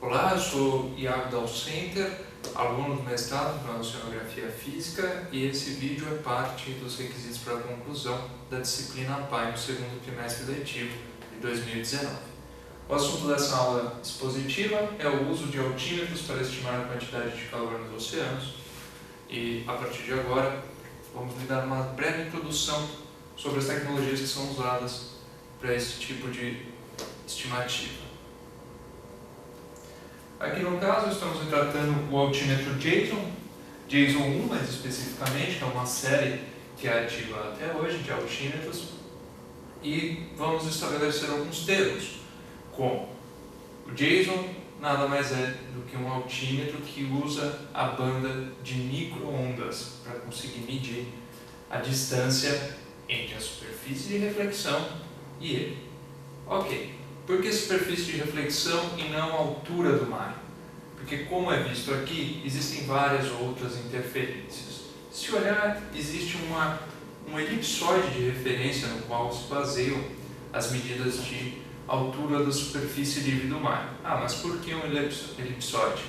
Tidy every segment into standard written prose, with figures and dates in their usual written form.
Olá, eu sou Iago Dalcenter, aluno do mestrado na Oceanografia Física, e esse vídeo é parte dos requisitos para a conclusão da disciplina APAE no segundo trimestre letivo de 2019. O assunto dessa aula expositiva é o uso de altímetros para estimar a quantidade de calor nos oceanos, e a partir de agora vamos lhe dar uma breve introdução sobre as tecnologias que são usadas para esse tipo de estimativa. Aqui no caso estamos tratando o altímetro JASON 1 mais especificamente, que é uma série que é ativa até hoje de altímetros, e vamos estabelecer alguns termos, como o JASON nada mais é do que um altímetro que usa a banda de micro-ondas para conseguir medir a distância entre a superfície de reflexão e ele. Ok. Por que superfície de reflexão e não altura do mar? Porque, como é visto aqui, existem várias outras interferências. Se olhar, existe um elipsoide de referência no qual se baseiam as medidas de altura da superfície livre do mar. Mas por que um elipsoide?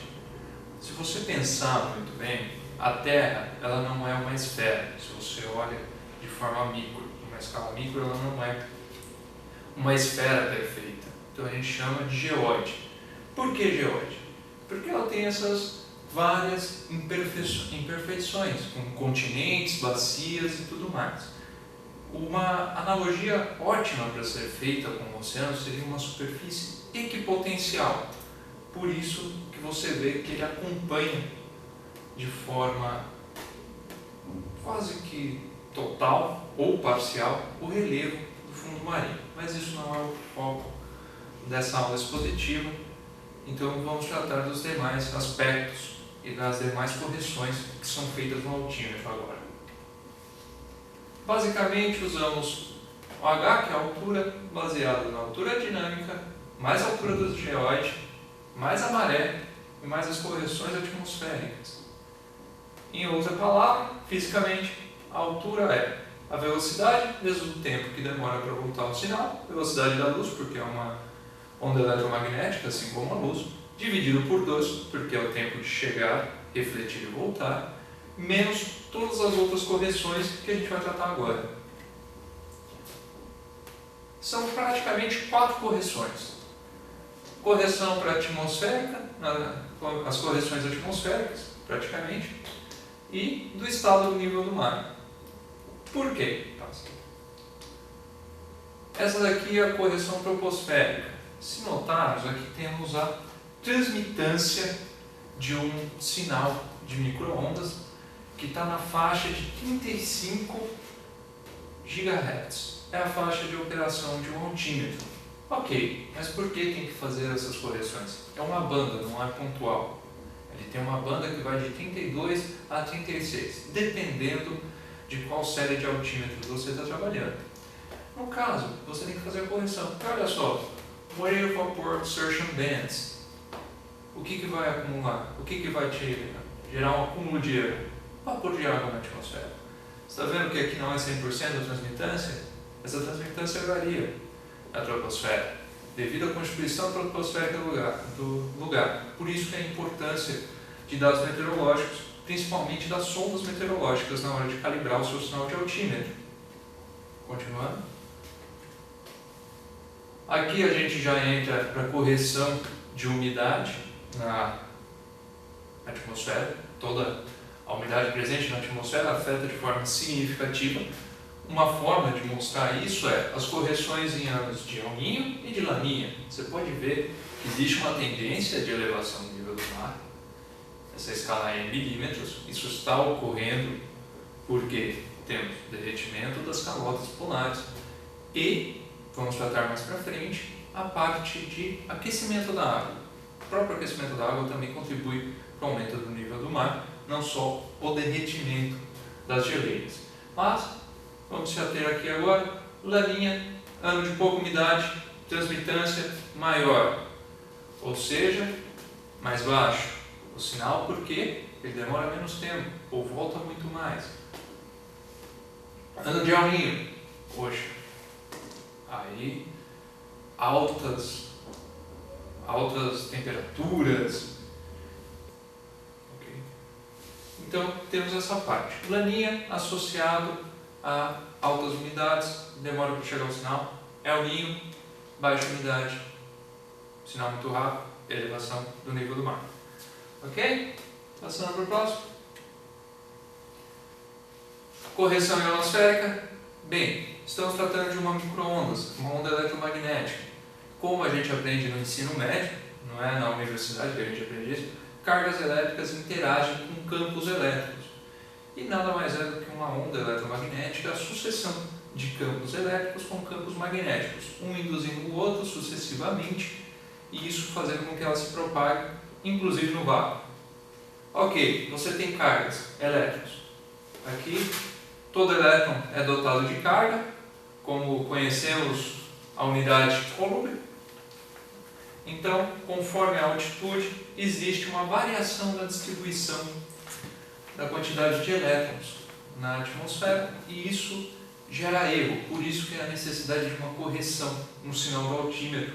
Se você pensar muito bem, a Terra ela não é uma esfera. Se você olha de forma micro, numa escala micro, ela não é uma esfera perfeita. Então a gente chama de geóide. Por que geóide? Porque ela tem essas várias imperfeições, com continentes, bacias e tudo mais. Uma analogia ótima para ser feita com o oceano seria uma superfície equipotencial. Por isso que você vê que ele acompanha de forma quase que total ou parcial o relevo do fundo marinho. Mas isso não é o foco dessa aula expositiva, então vamos tratar dos demais aspectos e das demais correções que são feitas no altímetro agora. Basicamente usamos o H, que é a altura, baseado na altura dinâmica, mais a altura do geóide, mais a maré e mais as correções atmosféricas. Em outra palavra, fisicamente, a altura é a velocidade vezes o tempo que demora para voltar ao sinal, velocidade da luz, porque é uma onda eletromagnética, assim como a luz, dividido por 2, porque é o tempo de chegar, refletir e voltar, menos todas as outras correções que a gente vai tratar agora. São praticamente 4 correções. Correção para a atmosférica, as correções atmosféricas, praticamente, e do estado do nível do mar. Por quê? Essa daqui é a correção troposférica. Se notarmos, aqui temos a transmitância de um sinal de micro-ondas que está na faixa de 35 GHz. É a faixa de operação de um altímetro. Ok, mas por que tem que fazer essas correções? É uma banda, não é pontual. Ele tem uma banda que vai de 32 a 36, dependendo de qual série de altímetros você está trabalhando. No caso, você tem que fazer a correção. Porque olha só, Wave Vapor Absorption Bands. O que vai acumular? O que vai te gerar um acúmulo de vapor de água na atmosfera? Você está vendo que aqui não é 100% a transmitância? Essa transmitância varia na troposfera, devido à constituição troposférica do lugar. Por isso que a importância de dados meteorológicos, principalmente das sondas meteorológicas, na hora de calibrar o seu sinal de altímetro. Continuando. Aqui a gente já entra para a correção de umidade na atmosfera. Toda a umidade presente na atmosfera afeta de forma significativa. Uma forma de mostrar isso é as correções em anos de El Niño e de La Niña. Você pode ver que existe uma tendência de elevação do nível do mar. Essa escala é em milímetros. Isso está ocorrendo porque temos derretimento das calotas polares e vamos tratar mais para frente a parte de aquecimento da água. O próprio aquecimento da água também contribui para o aumento do nível do mar, não só o derretimento das geleiras. Mas vamos se ater aqui agora. Laninha, ano de pouca umidade, transmitância maior, ou seja, mais baixo. O sinal porque ele demora menos tempo ou volta muito mais. Ano de El Niño, poxa, aí altas altas temperaturas. Okay. Então temos essa parte. Laninha associado a altas umidades, demora para chegar o sinal. El Niño, baixa umidade, sinal muito rápido, elevação do nível do mar. Ok? Passando para o próximo. Correção ionosférica. Bem, estamos tratando de uma micro-ondas, uma onda eletromagnética. Como a gente aprende no ensino médio, não é na universidade que a gente aprende isso, cargas elétricas interagem com campos elétricos. E nada mais é do que uma onda eletromagnética, a sucessão de campos elétricos com campos magnéticos, um induzindo o outro sucessivamente, e isso fazendo com que ela se propague, inclusive no vácuo. Ok, você tem cargas elétricas. Aqui, todo elétron é dotado de carga, como conhecemos a unidade Coulomb. Então, conforme a altitude, existe uma variação na distribuição da quantidade de elétrons na atmosfera, e isso gera erro. Por isso que há a necessidade de uma correção no sinal do altímetro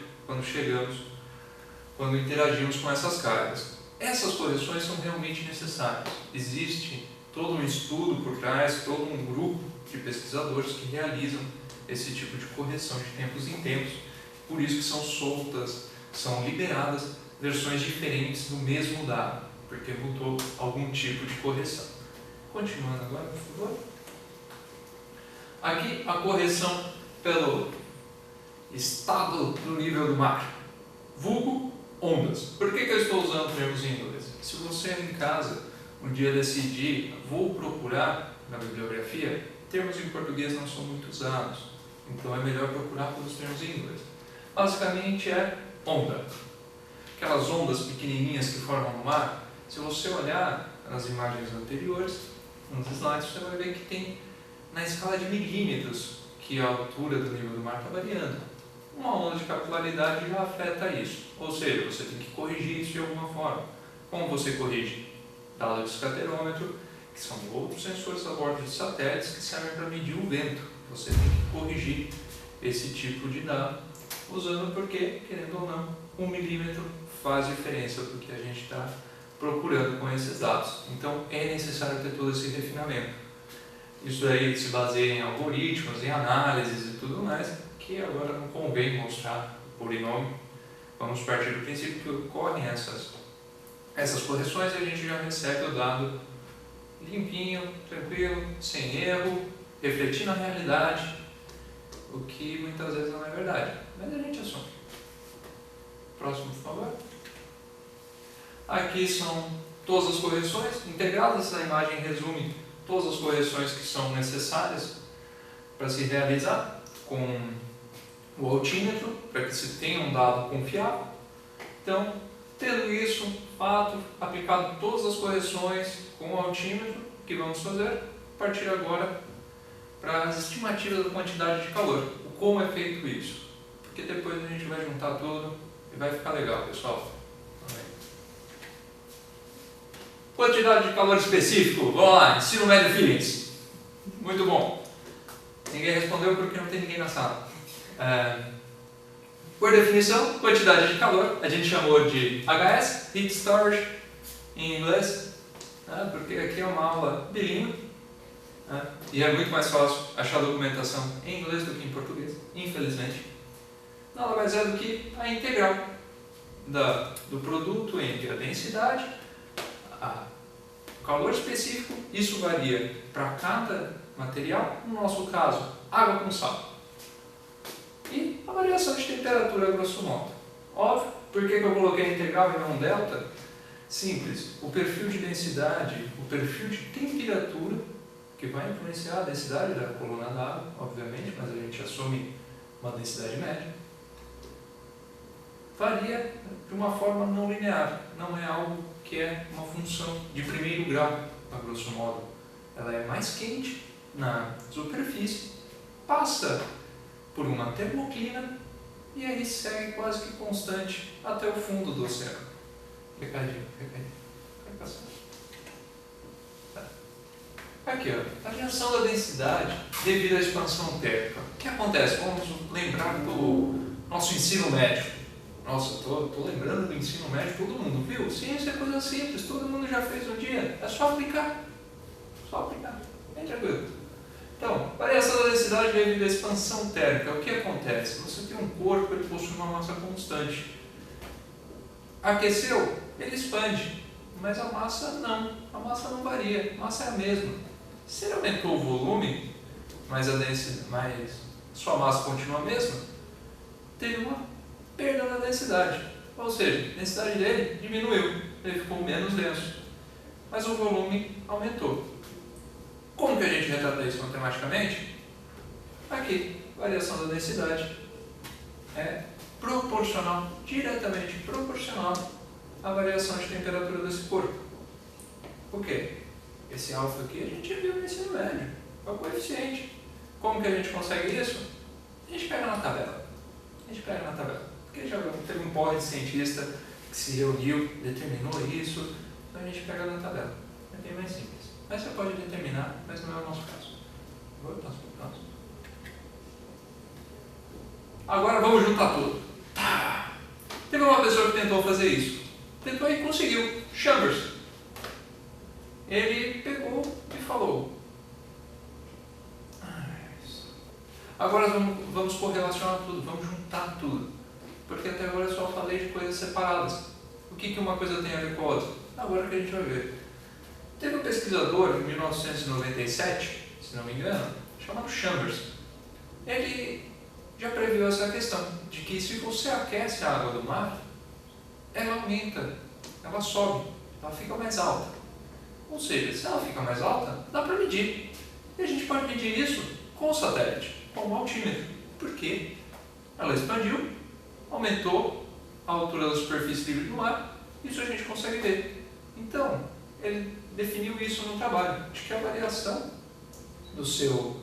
quando interagimos com essas cargas. Essas correções são realmente necessárias. Existe todo um estudo por trás, todo um grupo de pesquisadores que realizam esse tipo de correção de tempos em tempos. Por isso que são liberadas versões diferentes do mesmo dado, porque mudou algum tipo de correção. Continuando agora, por favor. Aqui a correção pelo estado do nível do mar, vulgo ondas. Por que eu estou usando termos em inglês? Se você em casa um dia decidir, vou procurar na bibliografia, termos em português não são muito usados, então é melhor procurar pelos termos em inglês. Basicamente é onda. Aquelas ondas pequenininhas que formam no mar, se você olhar nas imagens anteriores, nos slides, você vai ver que tem na escala de milímetros que a altura do nível do mar está variando. Uma onda de capilaridade já afeta isso, ou seja, você tem que corrigir isso de alguma forma. Como você corrige? Dado o escaterômetro, que são outros sensores a bordo de satélites que servem para medir o vento. Você tem que corrigir esse tipo de dado, usando porque, querendo ou não, 1 milímetro faz diferença do que a gente está procurando com esses dados. Então é necessário ter todo esse refinamento. Isso aí se baseia em algoritmos, em análises e tudo mais, que agora não convém mostrar por nome. Vamos partir do princípio que ocorrem essas correções e a gente já recebe o dado limpinho, tranquilo, sem erro, refletindo a realidade, o que muitas vezes não é verdade, mas a gente assume. Próximo, por favor. Aqui são todas as correções integradas. Essa imagem resume todas as correções que são necessárias para se realizar com o altímetro, para que se tenha um dado confiável. Então, tendo isso, fato, aplicado todas as correções com o altímetro, o que vamos fazer? Partir agora para as estimativas da quantidade de calor. O como é feito isso? Porque depois a gente vai juntar tudo e vai ficar legal, pessoal. Quantidade de calor específico, vamos lá, ensino médio feelings. Muito bom. Ninguém respondeu porque não tem ninguém na sala. Por definição, quantidade de calor, a gente chamou de HS, Heat Storage, em inglês, porque aqui é uma aula bilíngue, e é muito mais fácil achar documentação em inglês do que em português, infelizmente. Nada mais é do que a integral do produto entre a densidade, o calor específico. Isso varia para cada material, no nosso caso, água com sal. E a variação de temperatura, grosso modo. Óbvio, por que eu coloquei a integral e não delta? Simples, o perfil de densidade, o perfil de temperatura, que vai influenciar a densidade da coluna d'água, obviamente, mas a gente assume uma densidade média, varia de uma forma não linear, não é algo que é uma função de primeiro grau, a grosso modo. Ela é mais quente na superfície, passa por uma termoclina e aí segue quase que constante até o fundo do oceano. Recadinho. Vai passar. Aqui, ó, a variação da densidade devido à expansão térmica. O que acontece? Vamos lembrar do nosso ensino médio. Nossa, tô lembrando do ensino médio, todo mundo viu? Ciência é coisa simples, todo mundo já fez um dia, é só aplicar. Só aplicar, bem tranquilo. Então, variação da densidade devido à expansão térmica. O que acontece? Você tem um corpo, ele possui uma massa constante. Aqueceu, ele expande, mas a massa não varia, a massa é a mesma. Se ele aumentou o volume, mas sua massa continua a mesma, teve uma perda na densidade. Ou seja, a densidade dele diminuiu, ele ficou menos denso, mas o volume aumentou. Como que a gente retrata isso matematicamente? Aqui, variação da densidade é proporcional, diretamente proporcional à variação de temperatura desse corpo. Por quê? Esse alfa aqui a gente já viu no ensino médio, é o coeficiente. Como que a gente consegue isso? A gente pega na tabela. Porque já teve um porre de cientista que se reuniu, determinou isso, então a gente pega na tabela. É bem mais simples. Mas você pode determinar, mas não é o nosso caso. Voltamos para o próximo. Agora vamos juntar tudo. Teve uma pessoa que tentou fazer isso. Tentou e conseguiu. Chambers. Ele pegou e falou. Agora vamos correlacionar tudo, vamos juntar tudo. Porque até agora eu só falei de coisas separadas. O que uma coisa tem a ver com a outra? Agora que a gente vai ver. Teve um pesquisador em 1997, se não me engano, chamado Chambers. Ele já previu essa questão de que se você aquece a água do mar, ela aumenta, ela sobe, ela fica mais alta. Ou seja, se ela fica mais alta, dá para medir. E a gente pode medir isso com o satélite, com o altímetro. Por quê? Ela expandiu, aumentou a altura da superfície livre do mar, isso a gente consegue ver. Então, ele definiu isso no trabalho, de que a variação do seu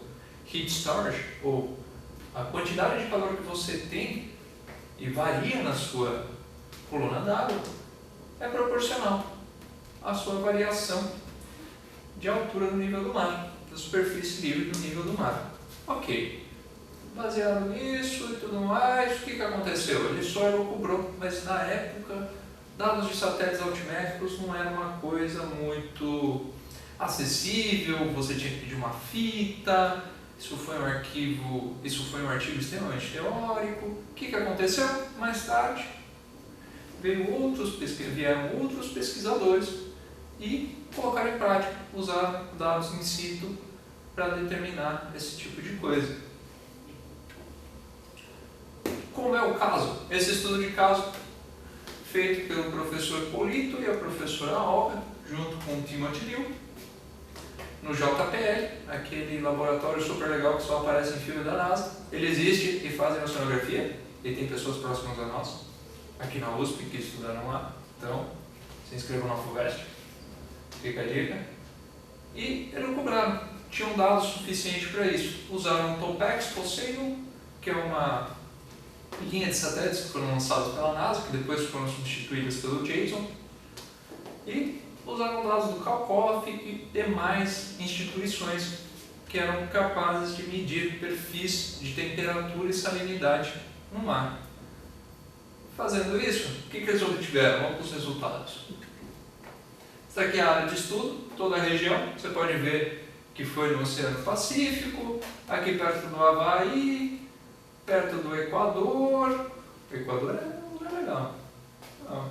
heat storage, ou a quantidade de calor que você tem e varia na sua coluna d'água, é proporcional à sua variação de altura no nível do mar, da superfície livre do nível do mar. Ok. Baseado nisso e tudo mais, o que aconteceu? Ele só elucubrou, mas na época, dados de satélites altimétricos não era uma coisa muito acessível, você tinha que pedir uma fita, isso foi um artigo extremamente teórico. O que aconteceu? Mais tarde, vieram outros pesquisadores e colocaram em prática, usaram dados in situ para determinar esse tipo de coisa. Como é o caso? Esse estudo de caso feito pelo professor Polito e a professora Olga, junto com o Timothy Liu, no JPL, aquele laboratório super legal que só aparece em filme da NASA. Ele existe e fazem oceanografia, e tem pessoas próximas a nós, aqui na USP, que estudaram lá. Então, se inscrevam na FUVEST, fica a dica. E elucubraram, tinham dados suficientes para isso. Usaram o Topex Poseidon, que é uma linha de satélites que foram lançados pela NASA, que depois foram substituídas pelo JSON, e usaram dados do CalCOF e demais instituições que eram capazes de medir perfis de temperatura e salinidade no mar. Fazendo isso, o que eles obtiveram? Vamos para os resultados. Essa aqui é a área de estudo, toda a região. Você pode ver que foi no Oceano Pacífico, aqui perto do Havaí, perto do Equador. O Equador é legal. Não.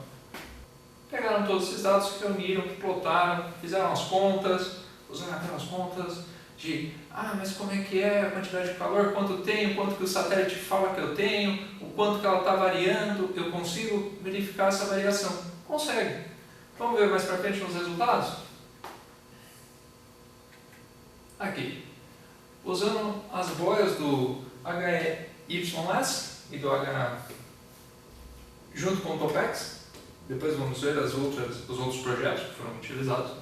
Pegaram todos esses dados, reuniram, plotaram, fizeram as contas, usaram aquelas contas de mas como é que é a quantidade de calor, quanto eu tenho, quanto que o satélite fala que eu tenho, o quanto que ela está variando, eu consigo verificar essa variação? Consegue. Vamos ver mais para frente nos resultados? Aqui. Usando as boias do HYS e do H junto com o Topex, depois vamos ver os outros projetos que foram utilizados.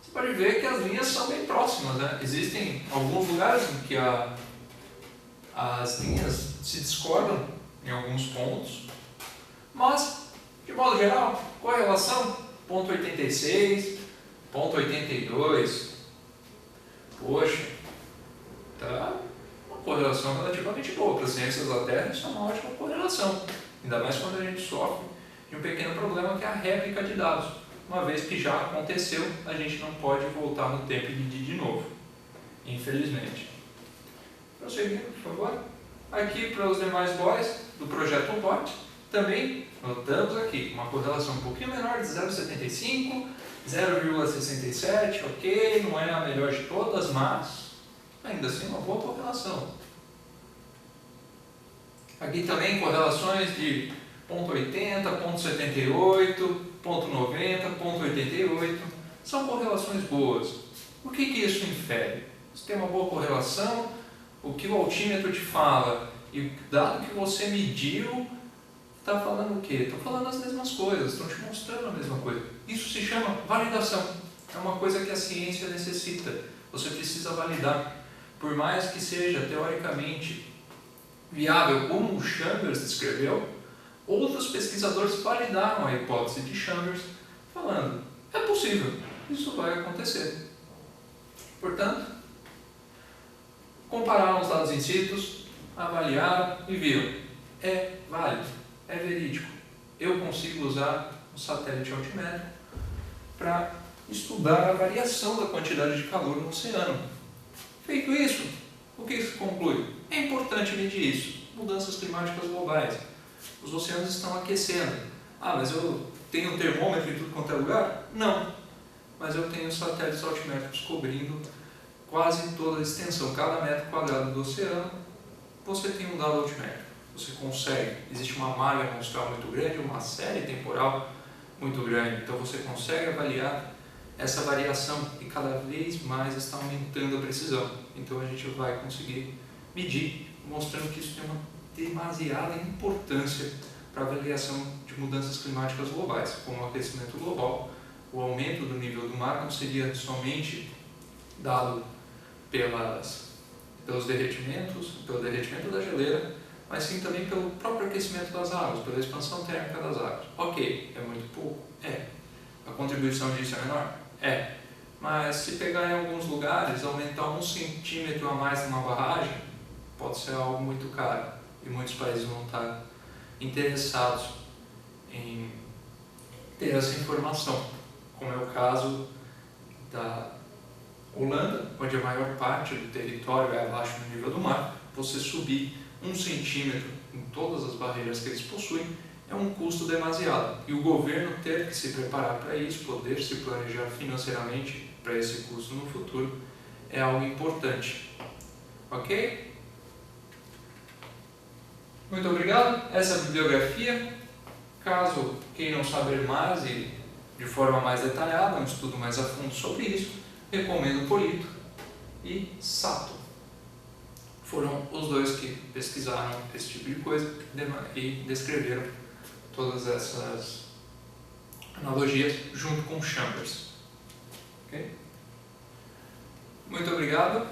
Você pode ver que as linhas são bem próximas, né? Existem alguns lugares em que as linhas se discordam em alguns pontos, mas, de modo geral, correlação 0,86, 0,82. Poxa, tá uma correlação relativamente boa. Para as ciências da Terra, isso é uma ótima correlação. ainda mais quando a gente sofre de um pequeno problema que é a réplica de dados. Uma vez que já aconteceu, a gente não pode voltar no tempo e medir de novo, infelizmente. Prosseguindo, por favor. Aqui para os demais boys do projeto ONBOT, também notamos aqui uma correlação um pouquinho menor de 0,75, 0,67, ok, não é a melhor de todas, mas ainda assim uma boa correlação. Aqui também correlações de 0,80, 0,78, 0,90, 0,88, são correlações boas. O que isso infere? Se tem uma boa correlação, o que o altímetro te fala e o dado que você mediu está falando o quê? Está falando as mesmas coisas, estão te mostrando a mesma coisa. Isso se chama validação. É uma coisa que a ciência necessita. Você precisa validar. Por mais que seja teoricamente viável, como o Chambers descreveu, outros pesquisadores validaram a hipótese de Chambers, falando, é possível, isso vai acontecer. Portanto, compararam os dados in situ, avaliaram e viram, é válido, é verídico. Eu consigo usar o satélite altimétrico para estudar a variação da quantidade de calor no oceano. Feito isso, o que se conclui? É importante medir isso. Mudanças climáticas globais. Os oceanos estão aquecendo. Ah, mas eu tenho um termômetro em tudo quanto é lugar? Não. Mas eu tenho satélites altimétricos cobrindo quase toda a extensão. Cada metro quadrado do oceano, você tem um dado altimétrico. Você consegue. Existe uma malha monstral muito grande, uma série temporal muito grande. Então você consegue avaliar essa variação e cada vez mais está aumentando a precisão. Então a gente vai conseguir medir, mostrando que isso tem uma demasiada importância para a avaliação de mudanças climáticas globais, como o aquecimento global. O aumento do nível do mar não seria somente dado pelos derretimentos, pelo derretimento da geleira, mas sim também pelo próprio aquecimento das águas, pela expansão térmica das águas. Ok, é muito pouco? É. A contribuição disso é menor? É. Mas se pegar em alguns lugares, aumentar 1 centímetro a mais numa barragem, pode ser algo muito caro. E muitos países vão estar interessados em ter essa informação, como é o caso da Holanda, onde a maior parte do território é abaixo do nível do mar. Você subir 1 centímetro em todas as barreiras que eles possuem é um custo demasiado. E o governo ter que se preparar para isso, poder se planejar financeiramente para esse custo no futuro, é algo importante. Ok? Muito obrigado. Essa é a bibliografia. Caso queiram saber mais e de forma mais detalhada, um estudo mais a fundo sobre isso, recomendo Polito e Sato. Foram os dois que pesquisaram esse tipo de coisa e descreveram todas essas analogias junto com Chambers. Okay? Muito obrigado.